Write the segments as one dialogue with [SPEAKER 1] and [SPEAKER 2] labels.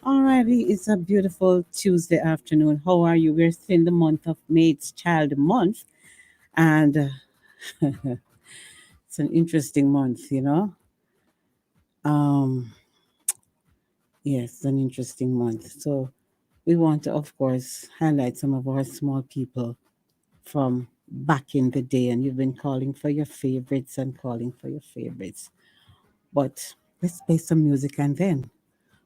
[SPEAKER 1] Alrighty, it's a beautiful Tuesday afternoon. How are you? We're still in the month of May. It's Child Month, and it's an interesting month, you know. Um, yes, it's an interesting month. So we want to, of course, highlight some of our small people from back in the day, and you've been calling for your favorites and calling for your favorites. But let's play some music, and then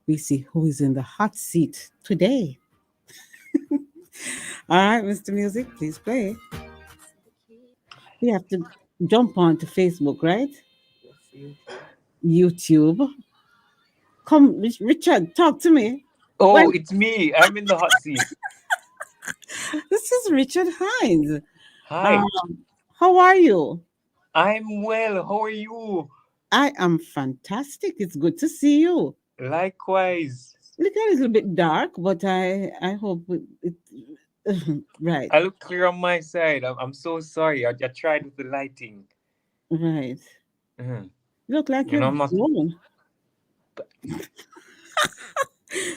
[SPEAKER 1] we see who is in the hot seat today. All right, Mr. Music, please play. We have to jump on to Facebook, right? YouTube. Come, Richard, talk to me. Well,
[SPEAKER 2] Oh, it's me. I'm in the hot seat.
[SPEAKER 1] this is Richard Hines.
[SPEAKER 2] Hi.
[SPEAKER 1] Um, how are you?
[SPEAKER 2] I'm well. How are you?
[SPEAKER 1] I am fantastic. It's good to see you.
[SPEAKER 2] Likewise.
[SPEAKER 1] Look a little bit dark, but I hope right,
[SPEAKER 2] I look clear on my side. I'm so sorry. I tried with the lighting.
[SPEAKER 1] right.
[SPEAKER 2] Mhm.
[SPEAKER 1] You look like
[SPEAKER 2] You know,
[SPEAKER 1] you've
[SPEAKER 2] I'm not.
[SPEAKER 1] grown.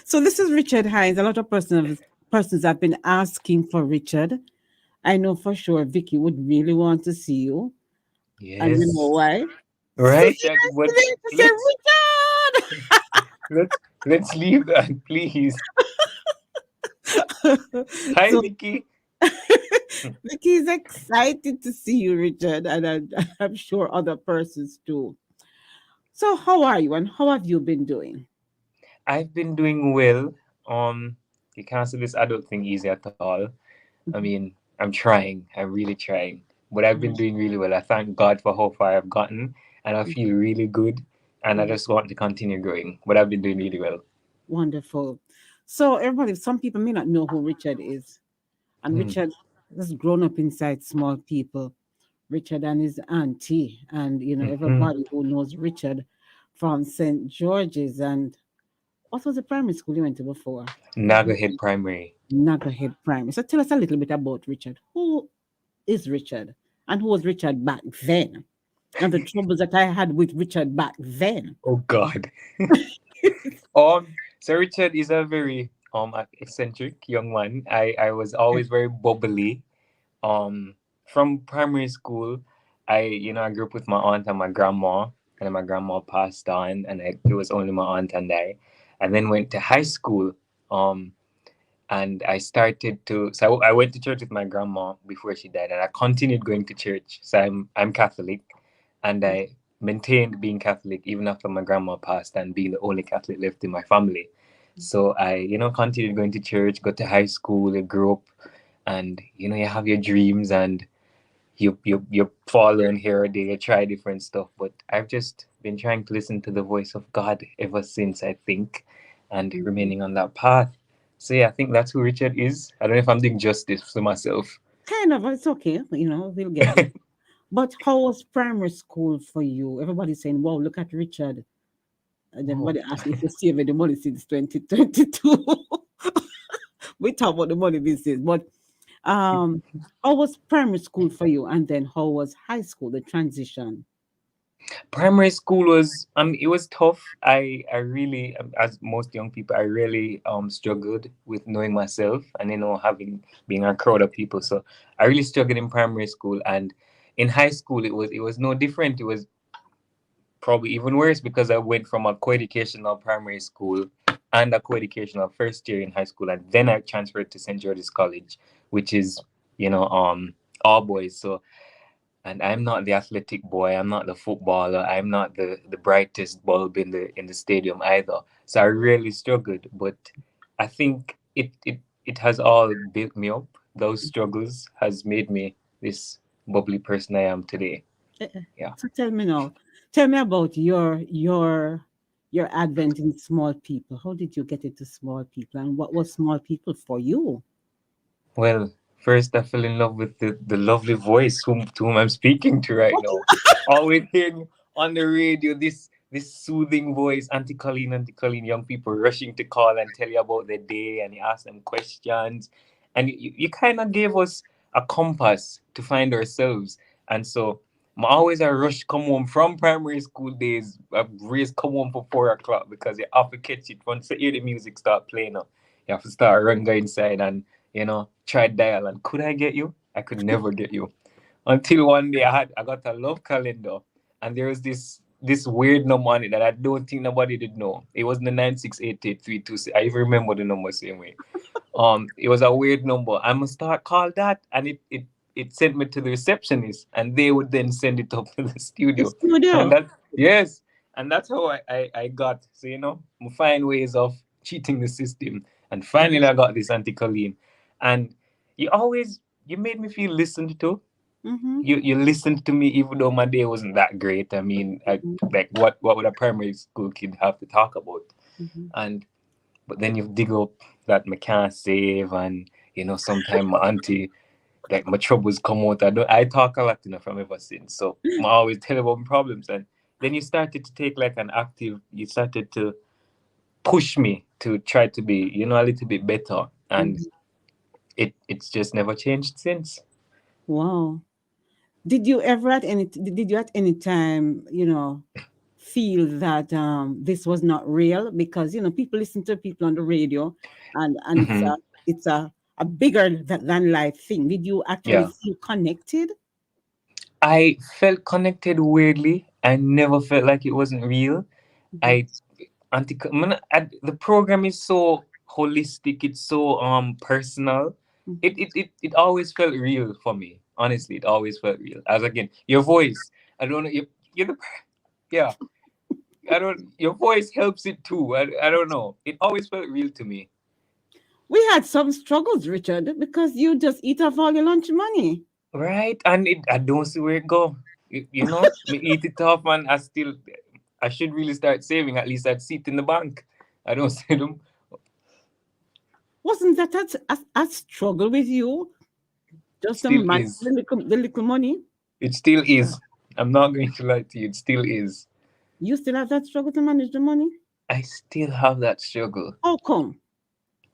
[SPEAKER 1] So this is Richard Hines. A lot of persons have been asking for Richard. I know for sure Vicky would really want to see you. And you know
[SPEAKER 2] Yes.
[SPEAKER 1] why? So
[SPEAKER 2] Right?
[SPEAKER 1] she
[SPEAKER 2] But
[SPEAKER 1] asked me to say,
[SPEAKER 2] let's let's let's leave that, please.
[SPEAKER 1] Richard!
[SPEAKER 2] Hi,
[SPEAKER 1] So
[SPEAKER 2] Vicky.
[SPEAKER 1] Vicky is excited to see you, Richard, and I'm sure other persons too. So how are you and how have you been doing?
[SPEAKER 2] I've been doing well. You can't say this adult thing easy at all. I mean, I'm trying. I'm really trying. But I've been
[SPEAKER 1] Mhm.
[SPEAKER 2] doing really well. I thank God for how far I've gotten, and I feel really good. And I
[SPEAKER 1] Mhm.
[SPEAKER 2] just want to continue growing. But I've been doing really well.
[SPEAKER 1] Wonderful. So everybody, some people may not know who Richard is. And
[SPEAKER 2] Hmm.
[SPEAKER 1] Richard has grown up inside small people. Richard and his auntie, and
[SPEAKER 2] Hmm.
[SPEAKER 1] everybody who knows Richard from St. George's. And what was the primary school you went to before? What was
[SPEAKER 2] Nagahead Primary.
[SPEAKER 1] Naggerhead Primary. So tell us a little bit about Richard. Who is Richard? And who was Richard back then? And the troubles that I had with Richard back then.
[SPEAKER 2] Oh God. So Richard is a very eccentric young man. I was always very bubbly. From primary school, I grew up with my aunt and my grandma, and then my grandma passed on, and it was only my aunt and I. And then went to high school, um, and I started to. So I went to church with my grandma before she died, and I continued going to church. So I'm Catholic, and I maintained being Catholic even after my grandma passed, and being the only Catholic left in my family. So I continued going to church, got to high school, I grew up, and you have your dreams, and you fall in here or there, you try different stuff. But I've just been trying to listen to the voice of God ever since, I think, and remaining on that path. So yeah, I think that's who Richard is. I don't know if I'm doing justice to myself.
[SPEAKER 1] Kind of, it's okay. We'll get there. But how was primary school for you? Everybody's saying, wow, look at Richard. And
[SPEAKER 2] Oh.
[SPEAKER 1] everybody asked me if you saved the money since 2022. We talk about the money these days. But how was primary school for you? And then how was high school, the transition?
[SPEAKER 2] Primary school was it was tough. I really, as most young people, I really struggled with knowing myself, and having being a crowd of people. So I really struggled in primary school, and in high school it was no different. It was probably even worse because I went from a co-educational primary school and a co-educational first year in high school, and then I transferred to St. George's College, which is all boys. So, and I'm not the athletic boy. I'm not the footballer. I'm not the brightest bulb in the stadium either. So I really struggled, but I think it has all built me up. Those struggles has made me this bubbly person I am today.
[SPEAKER 1] Eh, eh.
[SPEAKER 2] Yeah.
[SPEAKER 1] So tell me now. Tell me about your advent in small people. How did you get into small people, and what was small people for you?
[SPEAKER 2] Well, first I fell in love with the lovely voice to whom I'm speaking to right now. Always hearing on the radio this soothing voice, Aunty Colleen, Aunty Colleen, young people rushing to call and tell you about their day, and you ask them questions. And you kind of gave us a compass to find ourselves. And so I always a rush come home from primary school days. I race come home for 4 o'clock because you have to catch it once you hear the music start playing up. You have to start running go inside and try dial. And could I get you? I could never get you. Until one day I got a love calendar and there was this weird number on it that I don't think nobody did know. It wasn't the 9688326. I even remember the number same way. It was a weird number. I must start call that, and it sent me to the receptionist, and they would then send it up to the
[SPEAKER 1] The
[SPEAKER 2] studio, and
[SPEAKER 1] studio.
[SPEAKER 2] that yes, and that's how I got. So I find ways of cheating the system, and finally I got this Aunty Colleen, and you made me feel listened to.
[SPEAKER 1] Mm-hmm.
[SPEAKER 2] You listened to me even though my day wasn't that great. I mean, like what would a primary school kid have to talk about?
[SPEAKER 1] Mm-hmm.
[SPEAKER 2] And but then you dig up that I can't save, and sometimes my auntie, like my troubles come out. I talk a lot, from ever since. So I always tell about my problems, and then you started to take like an active. You started to push me to try to be, a little bit better, and
[SPEAKER 1] Mm-hmm.
[SPEAKER 2] it's just never changed since.
[SPEAKER 1] Wow. Did you ever did you at any time, feel that this was not real? Because people listen to people on the radio, and
[SPEAKER 2] Hmm.
[SPEAKER 1] it's a bigger than life thing. Did you actually
[SPEAKER 2] Yeah,
[SPEAKER 1] feel connected?
[SPEAKER 2] I felt connected weirdly. I never felt like it wasn't real.
[SPEAKER 1] Mm-hmm.
[SPEAKER 2] I the program is so holistic. It's so personal. It always felt real for me. Honestly, it always felt real. As again, your voice. I don't know. You're the yeah. I don't. Your voice helps it too. I don't know. It always felt real to me.
[SPEAKER 1] We had some struggles, Richard, because you just eat off all your lunch money.
[SPEAKER 2] Right, and I don't see where it go. Me eat it off, and I should really start saving. At least I'd see it in the bank. I don't see them.
[SPEAKER 1] Wasn't that a struggle with you? Just to
[SPEAKER 2] Still
[SPEAKER 1] manage
[SPEAKER 2] is.
[SPEAKER 1] the little money?
[SPEAKER 2] It still is. I'm not going to lie to you. It still is.
[SPEAKER 1] You still have that struggle to manage the money?
[SPEAKER 2] I still have that struggle.
[SPEAKER 1] How come?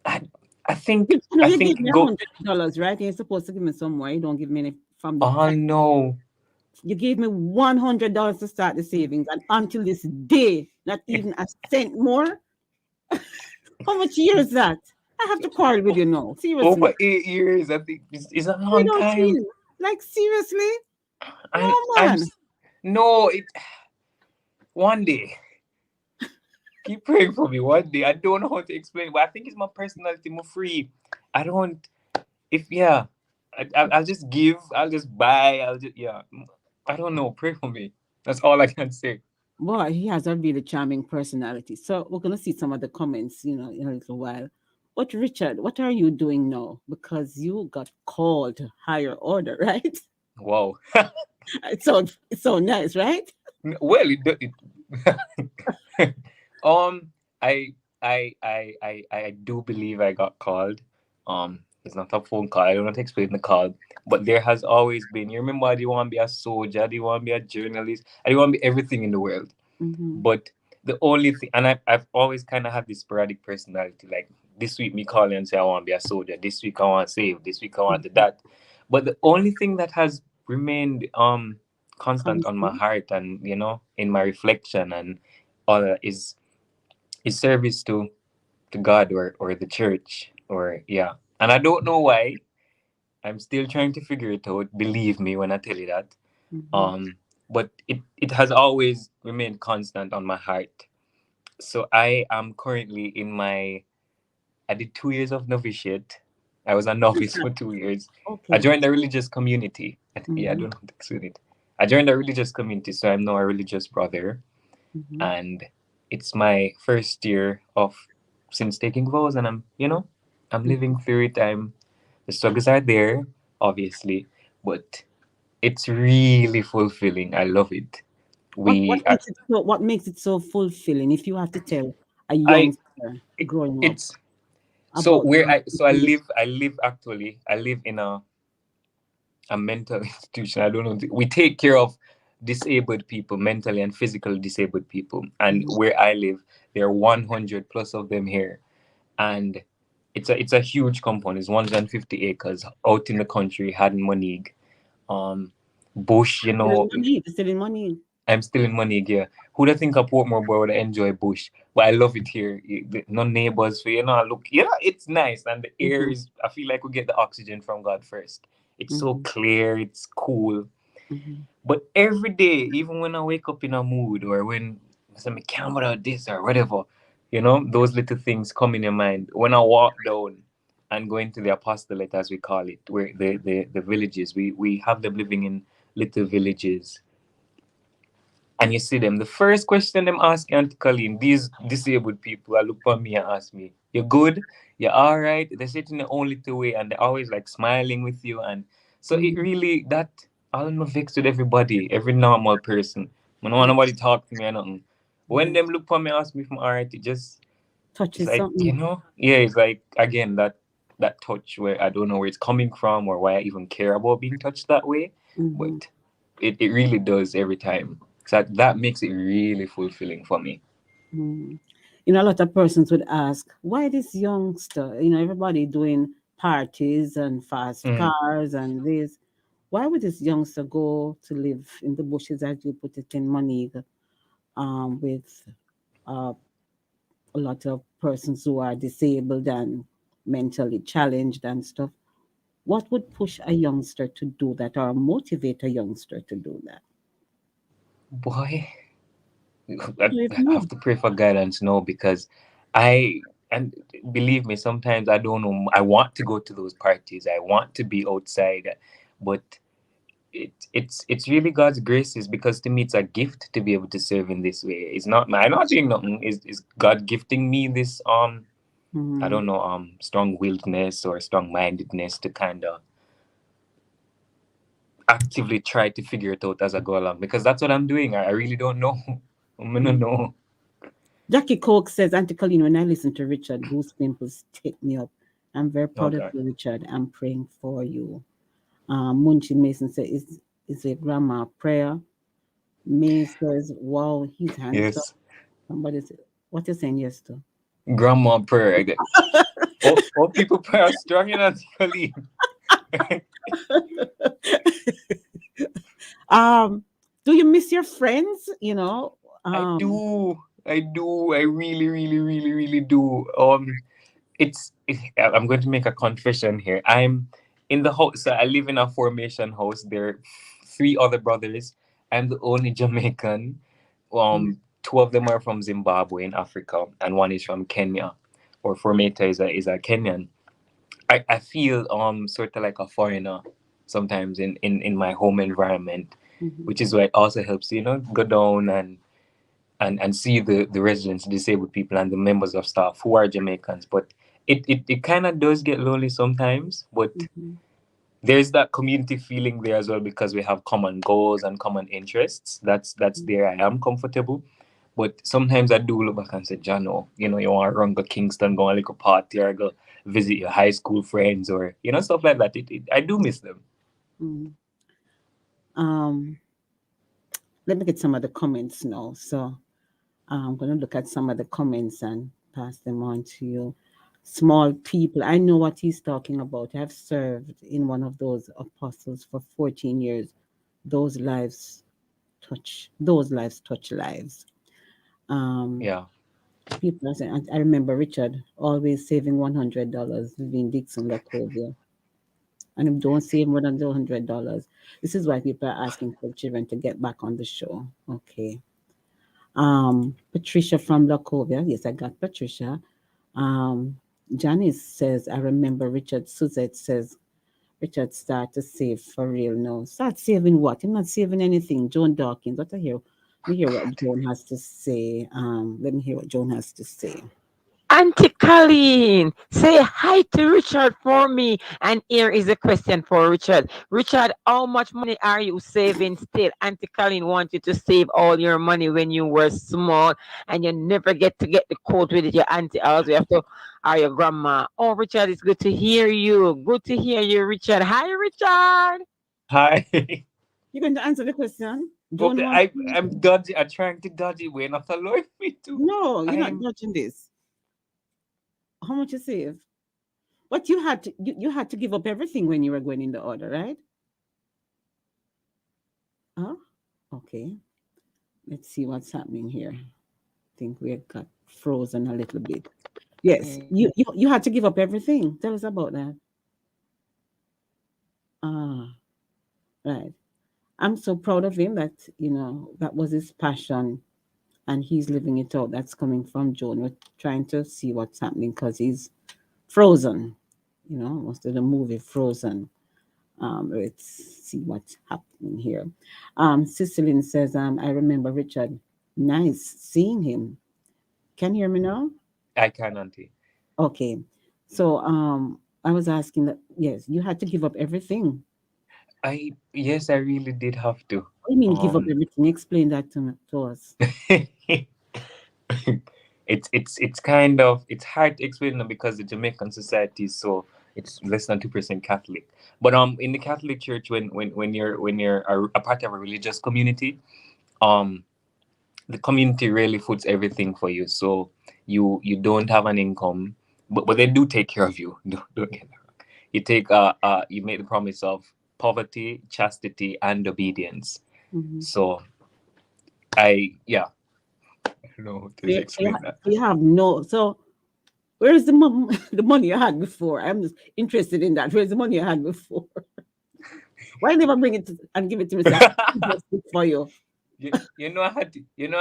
[SPEAKER 2] I I think
[SPEAKER 1] You gave me
[SPEAKER 2] go.
[SPEAKER 1] $100, right? You're supposed to give me some more. You don't give me any from the
[SPEAKER 2] Oh
[SPEAKER 1] time.
[SPEAKER 2] no.
[SPEAKER 1] You gave me $100 to start the savings, and until this day, not even a cent more. How much year is that? I have to quarrel with you now. Seriously.
[SPEAKER 2] Over 8 years, I think is a
[SPEAKER 1] You
[SPEAKER 2] long
[SPEAKER 1] don't
[SPEAKER 2] time.
[SPEAKER 1] feel like seriously?
[SPEAKER 2] And
[SPEAKER 1] No man.
[SPEAKER 2] no. It one day. Keep praying for me. One day. I don't know how to explain, but I think it's my personality. I'm free. I don't. If yeah, I'll just give. I'll just buy. I'll just yeah. I don't know. Pray for me. That's all I can say.
[SPEAKER 1] Boy, he has a really charming personality. So we're gonna see some of the comments, in a little while. But Richard, what are you doing now? Because you got called to higher order, right?
[SPEAKER 2] Wow.
[SPEAKER 1] It's so nice, right?
[SPEAKER 2] Well, um, I, I do believe I got called. It's not a phone call. I don't want to explain the call, but there has always been. You remember, I didn't want to be a soldier. I didn't want to be a journalist. I didn't want to be everything in the world.
[SPEAKER 1] Mm-hmm.
[SPEAKER 2] But the only thing, and I've always kind of had this sporadic personality. Like this week, me calling and say I want to be a soldier. This week, I want to save. This week, I want to that. But the only thing that has remained constant on my
[SPEAKER 1] Constant.
[SPEAKER 2] heart and in my reflection and all that is service to God or the church or yeah. And I don't know why. I'm still trying to figure it out. Believe me when I tell you that.
[SPEAKER 1] Mm-hmm.
[SPEAKER 2] But it has always remained constant on my heart. So I am currently I did 2 years of novitiate. I was a
[SPEAKER 1] What is
[SPEAKER 2] novice
[SPEAKER 1] that?
[SPEAKER 2] for 2 years. I
[SPEAKER 1] Okay.
[SPEAKER 2] joined a religious community. Yeah, I
[SPEAKER 1] Mm-hmm.
[SPEAKER 2] don't know how to explain it. I joined a religious community, so I'm now a religious brother.
[SPEAKER 1] Mm-hmm.
[SPEAKER 2] And it's my first year of since taking vows, and I'm living through it. The struggles are there, obviously, but it's really fulfilling. I love it.
[SPEAKER 1] What what
[SPEAKER 2] We are,
[SPEAKER 1] makes it so what makes it so fulfilling if you have to tell a
[SPEAKER 2] I
[SPEAKER 1] youngster
[SPEAKER 2] it,
[SPEAKER 1] growing up
[SPEAKER 2] it's so
[SPEAKER 1] about
[SPEAKER 2] where I
[SPEAKER 1] in this?
[SPEAKER 2] live actually. I live in a mental institution. I don't know. We take care of disabled people, mentally and physically disabled people. And
[SPEAKER 1] Mhm.
[SPEAKER 2] where I live, there are 100 plus of them here. And it's a huge compound. It's 150 acres out in the country, Haddon Moneague. Um, bush, you
[SPEAKER 1] Still in
[SPEAKER 2] know.
[SPEAKER 1] money. Still in money.
[SPEAKER 2] I'm still in Money here. Who'd have think a Portmore boy would enjoy bush? But I love it here. No neighbors, so look, it's nice, and the air
[SPEAKER 1] Mm-hmm.
[SPEAKER 2] is. I feel like we get the oxygen from God first. It's so
[SPEAKER 1] Mm-hmm.
[SPEAKER 2] clear, it's cool.
[SPEAKER 1] Mm-hmm.
[SPEAKER 2] But every day, even when I wake up in a mood, or when I say, "Me can't without this," or whatever, those little things come in your mind. When I walk down and go into the apostolate, as we call it, where the villages, we have them living in little villages, and you see them. The first question them ask Auntie Colleen, these disabled people, I look for me and ask me, "You good? You all right?" They say it in the only two way, and they're always like smiling with you. And so it
[SPEAKER 1] Mm-hmm.
[SPEAKER 2] really, that, I don't know, fixed with everybody, every normal person. I don't want nobody talk to me or nothing. When
[SPEAKER 1] Yes.
[SPEAKER 2] them look for me, ask me if I'm all right, it's
[SPEAKER 1] Touches
[SPEAKER 2] like,
[SPEAKER 1] something.
[SPEAKER 2] yeah, it's like, again, that touch where I don't know where it's coming from or why I even care about being touched that way.
[SPEAKER 1] Mm-hmm.
[SPEAKER 2] But it really does every time. So that makes it really fulfilling for me.
[SPEAKER 1] Mm. A lot of persons would ask, why this youngster? Everybody doing parties and fast
[SPEAKER 2] Mm.
[SPEAKER 1] cars and this. Why would this youngster go to live in the bushes, as you put it, in Money, with uh, a lot of persons who are disabled and mentally challenged and stuff? What would push a youngster to do that, or motivate a youngster to do that?
[SPEAKER 2] Boy,
[SPEAKER 1] You
[SPEAKER 2] I
[SPEAKER 1] don't even know.
[SPEAKER 2] have to pray for guidance now, because and believe me, sometimes I don't know. I want to go to those parties. I want to be outside, but it's really God's graces, because to me it's a gift to be able to serve in this way. It's not I'm not doing nothing. Is God gifting me this I
[SPEAKER 1] Mm-hmm.
[SPEAKER 2] don't know strong willedness or strong mindedness to kind of actively try to figure it out as I go along, because that's what I'm doing. I really don't know. I'm gonna know.
[SPEAKER 1] Jackie Coke says, Auntie Colleen, when I listen to Richard, goose pimples take me up. I'm very proud of
[SPEAKER 2] Okay.
[SPEAKER 1] you, Richard. I'm praying for you. Munchie Mason says, is a grandma prayer. May says, wow, he's handsome.
[SPEAKER 2] Yes.
[SPEAKER 1] Somebody said, what you saying, yes to?
[SPEAKER 2] Grandma prayer again. All people pray are strong in Auntie Colleen.
[SPEAKER 1] um, do you miss your friends?
[SPEAKER 2] I
[SPEAKER 1] Um,
[SPEAKER 2] do. I do. I really, really, really, really do. I'm going to make a confession here. I'm in the house. So I live in a formation house. There are three other brothers. I'm the only Jamaican. Two of them are from Zimbabwe in Africa, and one is from Kenya. Or Formata is a Kenyan. I feel sort of like a foreigner sometimes in my home environment,
[SPEAKER 1] mhm,
[SPEAKER 2] which is why it also helps, go down and see the residents, disabled people, and the members of staff who are Jamaicans. But it kind of does get lonely sometimes, but
[SPEAKER 1] mhm,
[SPEAKER 2] there's that community feeling there as well, because we have common goals and common interests. That's
[SPEAKER 1] mhm,
[SPEAKER 2] there. I am comfortable. But sometimes I do look back and say, Jano, you want to run go Kingston, go on like a party, or go visit your high school friends, or stuff like that. I do miss them.
[SPEAKER 1] mhm. Um, Let me get some of the comments now. So I'm going to look at some of the comments and pass them on to you. Small people. I know what he's talking about. I've served in one of those apostles for 14 years. Those lives touch lives. Um,
[SPEAKER 2] Yeah.
[SPEAKER 1] People are saying, I remember Richard always saving $100 living Dixon, Locovia. And if don't save more than $100. This is why people are asking for children to get back on the show. Okay. Patricia from Locovia. Yes, I got Patricia. Um, Janice says, I remember Richard Suzette says, Richard start to save for real now. Start saving what? I'm not saving anything. Joan Dawkins. What I hear? Let me hear what Joan has to say. Let me hear what Joan has to say.
[SPEAKER 3] Auntie Colleen, say hi to Richard for me. And here is a question for Richard. Richard, how much money are you saving still? Auntie Colleen want you to save all your money when you were small and you never get to get the coat with it. Your auntie also you have to, or your grandma. Oh, Richard, it's good to hear you. Good to hear you, Richard. Hi, Richard.
[SPEAKER 2] Hi.
[SPEAKER 1] You're going to answer the question?
[SPEAKER 2] But
[SPEAKER 1] Joan wants
[SPEAKER 2] I'm
[SPEAKER 1] to.
[SPEAKER 2] dodgy. I'm trying to dodge it. Way not allow me to.
[SPEAKER 1] No, you're not
[SPEAKER 2] I'm
[SPEAKER 1] judging this. How much you save? But you had to give up everything when you were going in the order, right? Oh, okay. Let's see what's happening here. Think we got frozen a little bit. Yes,
[SPEAKER 2] Mm.
[SPEAKER 1] you had to give up everything. Tell us about that. Ah, right. I'm so proud of him that that was his passion, and he's living it out. That's coming from Joan. We're trying to see what's happening because he's frozen. Most of the movie Frozen. Let's see what's happening here. Cicely says, I remember Richard. Nice seeing him. Can you hear me now?
[SPEAKER 2] I can, Auntie.
[SPEAKER 1] Okay. So I was asking that, yes, you had to give up everything.
[SPEAKER 2] Yes, I really did have to.
[SPEAKER 1] What do you mean give up
[SPEAKER 2] Um,
[SPEAKER 1] everything? Explain that to us.
[SPEAKER 2] it's kind of it's hard to explain now because the Jamaican society is so it's less than 2% Catholic. But in the Catholic Church, when you're a part of a religious community, um the community really foots everything for you. So you don't have an income, but they do take care of you. Don't get me wrong. You make the promise of poverty, chastity, and obedience.
[SPEAKER 1] Hmm.
[SPEAKER 2] So I yeah, I don't know how
[SPEAKER 1] So,
[SPEAKER 2] to explain that.
[SPEAKER 1] so you have no. So where's the the money you had before? I'm just interested in that. Where's the money you had before? Why never bring it and give it to me? Say, just it for you.
[SPEAKER 2] I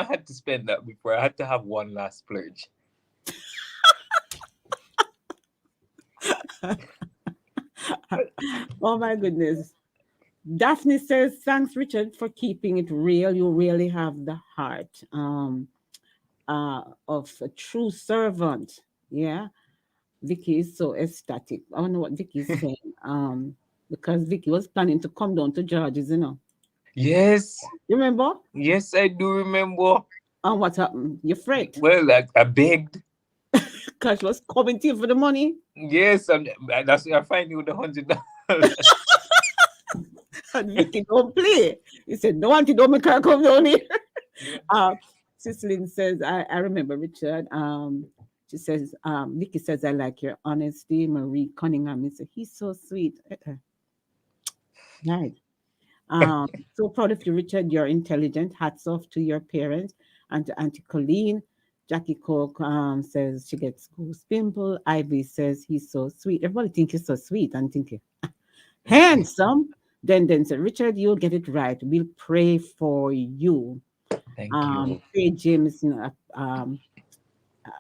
[SPEAKER 2] had to spend that before. I had to have one last splurge.
[SPEAKER 1] Oh my goodness. Daphne says, thanks, Richard, for keeping it real. You really have the heart of a true servant. Yeah. Vicky is so ecstatic. I don't know what Vicky is saying. Because Vicky was planning to come down to George's.
[SPEAKER 2] Yes,
[SPEAKER 1] You remember?
[SPEAKER 2] yes, I do remember.
[SPEAKER 1] And what happened? You fret.
[SPEAKER 2] Well, I begged.
[SPEAKER 1] Because she was coming to you for the money.
[SPEAKER 2] Yes, and that's where I find you the $100.
[SPEAKER 1] And Vicky don't play. He said, no auntie, don't make her come down here.
[SPEAKER 2] Yeah.
[SPEAKER 1] Uh, Cicely says, I remember Richard. She says, Vicky says, I like your honesty. Marie Cunningham said, he's so sweet. Right. Um, so proud of you, Richard. You're intelligent. Hats off to your parents and to Auntie Colleen. Jackie Cook says she gets goose pimple. Ivy says he's so sweet. Everybody think he's so sweet and think handsome. Then said, Richard, you'll get it right. We'll pray for you.
[SPEAKER 2] Thank you.
[SPEAKER 1] Hey James,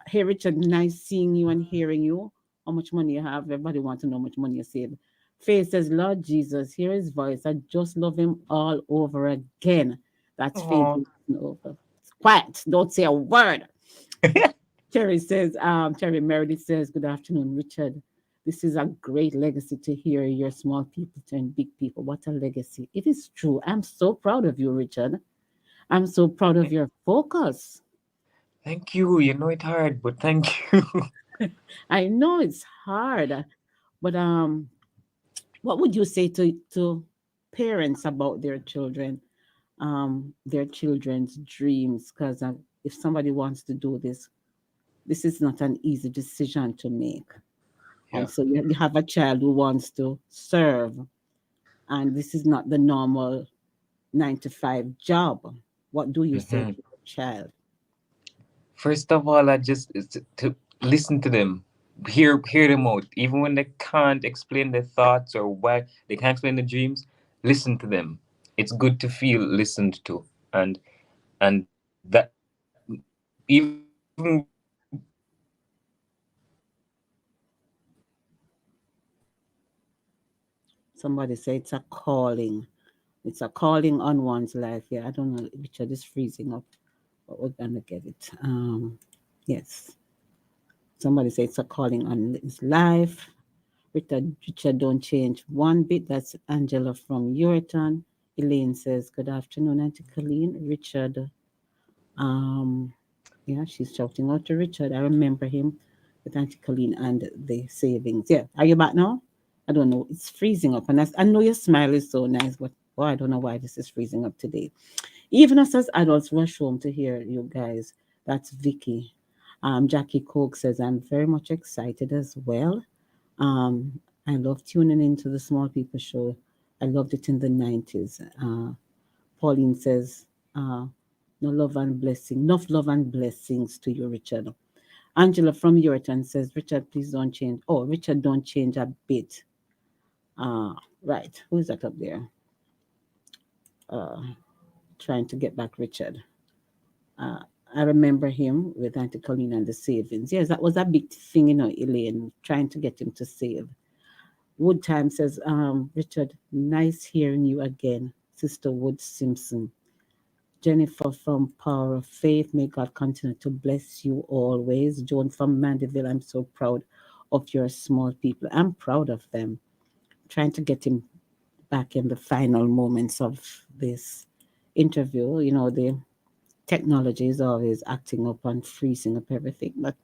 [SPEAKER 1] hey Richard, nice seeing you and hearing you. How much money you have? Everybody wants to know how much money you save. Faith says, Lord Jesus, hear his voice. I just love him all over again. That's Faith.
[SPEAKER 2] Aw.
[SPEAKER 1] Over. Quiet. Don't say a word. Terry Meredith says, good afternoon, Richard. This is a great legacy to hear your small people turn big people. What a legacy. It is true. I'm so proud of you, Richard. I'm so proud of your focus.
[SPEAKER 2] Thank you. You know it's hard, but thank you.
[SPEAKER 1] I know it's hard, but what would you say to parents about their children's dreams? Because if somebody wants to do this, this is not an easy decision to make.
[SPEAKER 2] Yeah.
[SPEAKER 1] So you have a child who wants to serve, and this is not the normal 9 to 5 job. What do you say to
[SPEAKER 2] Mhm.
[SPEAKER 1] the child?
[SPEAKER 2] First of all, I just is to listen to them, hear them out, even when they can't explain their thoughts or why they can't explain their dreams. Listen to them. It's good to feel listened to, and that even
[SPEAKER 1] Somebody say it's a calling. It's a calling on one's life. Yeah, I don't know. Richard is freezing up, but we're gonna get it. Yes. Somebody say it's a calling on his life. Richard don't change one bit. That's Angela from Yorton. Elaine says, good afternoon, Auntie Colleen. Richard, um, yeah, she's shouting out to Richard. I remember him with Auntie Colleen and the savings. Yeah, are you back now? I don't know. It's freezing up. And I know your smile is so nice, but oh, I don't know why this is freezing up today. Even us as adults rush home to hear you guys. That's Vicky. Jackie Cook says, I'm very much excited as well. Um, I love tuning into the Small People Show. I loved it in the 90s. Pauline says, no love and blessing, enough love and blessings to you, Richard. Angela from Euroton says, Richard, please don't change. Oh, Richard, don't change a bit. Uh, right. Who is that up there? Uh, Trying to get back Richard. Uh, I remember him with Auntie Colleen and the savings. Yes, that was a big thing, Elaine, trying to get him to save. Wood Time says, Richard, nice hearing you again, Sister Wood Simpson. Jennifer from Power of Faith, may God continue to bless you always. Joan from Mandeville, I'm so proud of your small people. I'm proud of them. Trying to get him back in the final moments of this interview. The technology is always acting up and freezing up everything. But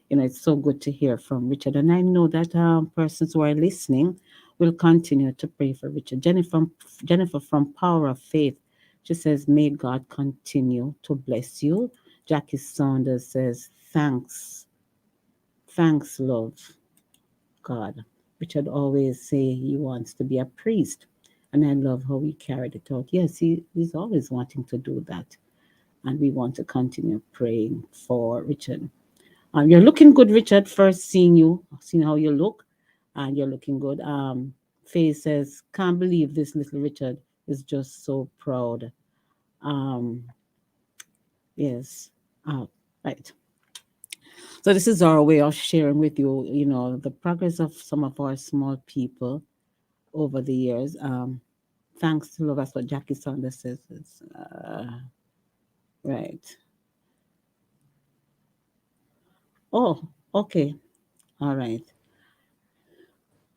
[SPEAKER 1] it's so good to hear from Richard, and I know that persons who are listening will continue to pray for Richard. Jennifer from Power of Faith, she says, "May God continue to bless you." Jackie Saunders says, thanks, love God. Richard always say he wants to be a priest, and I love how he carried it out. Yes, he's always wanting to do that, and we want to continue praying for Richard. You're looking good, Richard. First seeing how you look, and you're looking good. Faye says, "Can't believe this little Richard is just so proud." Um, yes. Right. So this is our way of sharing with you, the progress of some of our small people over the years. Thanks to love, that's what Jackie Saunders says. Right. Oh, okay. All right.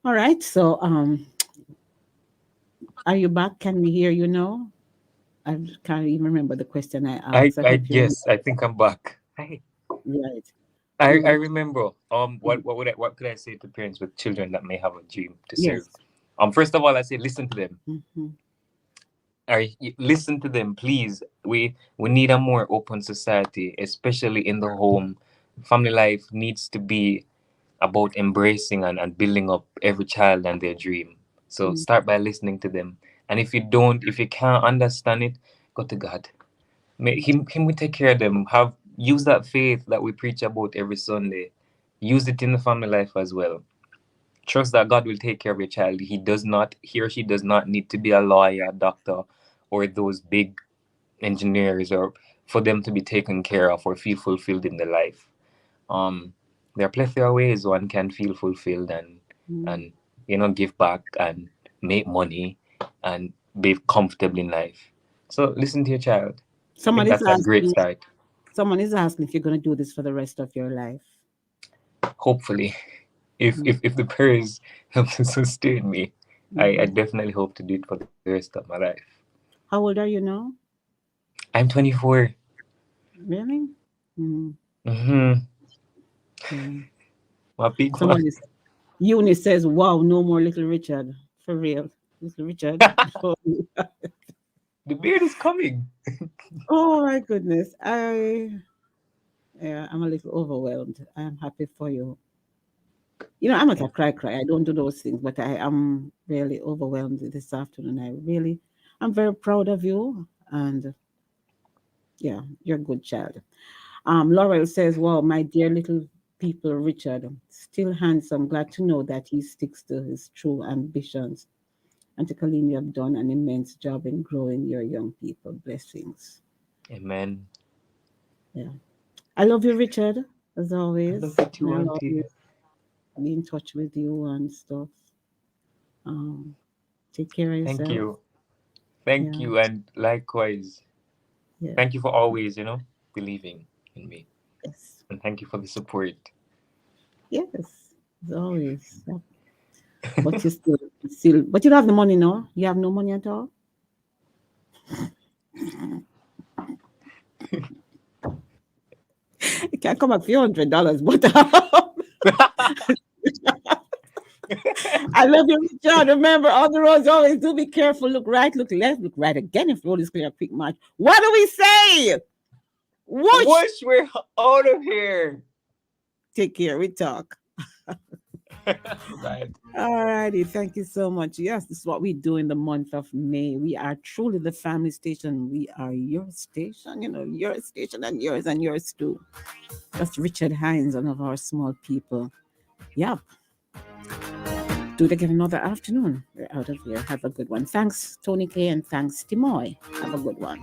[SPEAKER 1] All right. So, are you back? Can we hear you now? I can't even remember the question I
[SPEAKER 2] I
[SPEAKER 1] asked. I
[SPEAKER 2] I
[SPEAKER 1] hope you
[SPEAKER 2] yes, I think I'm back. Hi.
[SPEAKER 1] right.
[SPEAKER 2] I
[SPEAKER 1] Good.
[SPEAKER 2] remember. What could I say to parents with children that may have a dream to serve?
[SPEAKER 1] Yes.
[SPEAKER 2] First of all, I say listen to them.
[SPEAKER 1] Hmm.
[SPEAKER 2] Listen to them, please. We need a more open society, especially in the home. Family life needs to be about embracing and building up every child and their dream. So start by listening to them. And if you can't understand it, go to God. May him will take care of them. Use that faith that we preach about every Sunday. Use it in the family life as well. Trust that God will take care of your child. He or she does not need to be a lawyer, a doctor, or those big engineers, or for them to be taken care of or feel fulfilled in their life. Um, there are plethora of ways one can feel fulfilled and give back and make money and be comfortable in life. So listen to your child. I think
[SPEAKER 1] Someone is
[SPEAKER 2] that's a great
[SPEAKER 1] asking.
[SPEAKER 2] start.
[SPEAKER 1] Someone is asking if you're going to do this for the rest of your life.
[SPEAKER 2] Hopefully, if the prayers help to sustain me, I
[SPEAKER 1] Mm-hmm.
[SPEAKER 2] definitely hope to do it for the rest of my life.
[SPEAKER 1] How old are you now?
[SPEAKER 2] I'm 24.
[SPEAKER 1] Really? Mm-hmm.
[SPEAKER 2] Mm-hmm.
[SPEAKER 1] Yeah.
[SPEAKER 2] My big one.
[SPEAKER 1] Someone is. Eunice says, "Wow, no more Little Richard for real, Little Richard." Oh,
[SPEAKER 2] The beard is coming.
[SPEAKER 1] oh my goodness, yeah, I'm a little overwhelmed. I'm happy for you. I'm not a cry. I don't do those things, but I am really overwhelmed this afternoon. I'm very proud of you, and yeah, you're a good child. Laurel says, "Wow, my dear little people, Richard, still handsome. Glad to know that he sticks to his true ambitions. Auntie Colleen, you have done an immense job in growing your young people. Blessings."
[SPEAKER 2] Amen.
[SPEAKER 1] Yeah. I love you, Richard, as
[SPEAKER 2] I
[SPEAKER 1] always.
[SPEAKER 2] love you
[SPEAKER 1] And
[SPEAKER 2] too,
[SPEAKER 1] I'll always
[SPEAKER 2] Auntie.
[SPEAKER 1] be in touch with you and stuff. Um, Take care of
[SPEAKER 2] Thank
[SPEAKER 1] yourself.
[SPEAKER 2] you. Thank
[SPEAKER 1] Yeah.
[SPEAKER 2] you, and likewise.
[SPEAKER 1] Yeah.
[SPEAKER 2] Thank you for always, believing in me.
[SPEAKER 1] Yes.
[SPEAKER 2] And thank you for the support.
[SPEAKER 1] Yes. As always. Yeah. But but you don't have the money now. You have no money at all. It can come a few $100, but I love you, Richard. Remember, on the roads, always do be careful. Look right, look left, look right again. If road is clear, quick march. What do we say? Whoosh!
[SPEAKER 2] Wish we're out of here.
[SPEAKER 1] Take care. We talk.
[SPEAKER 2] Right.
[SPEAKER 1] Alrighty, thank you so much. Yes, this is what we do in the month of May. We are truly the family station. We are your station, your station and yours too. That's Richard Hines, one of our small people. Yep. Do it again another afternoon. We're out of here. Have a good one. Thanks, Tony K, and thanks, Timoy. Have a good one.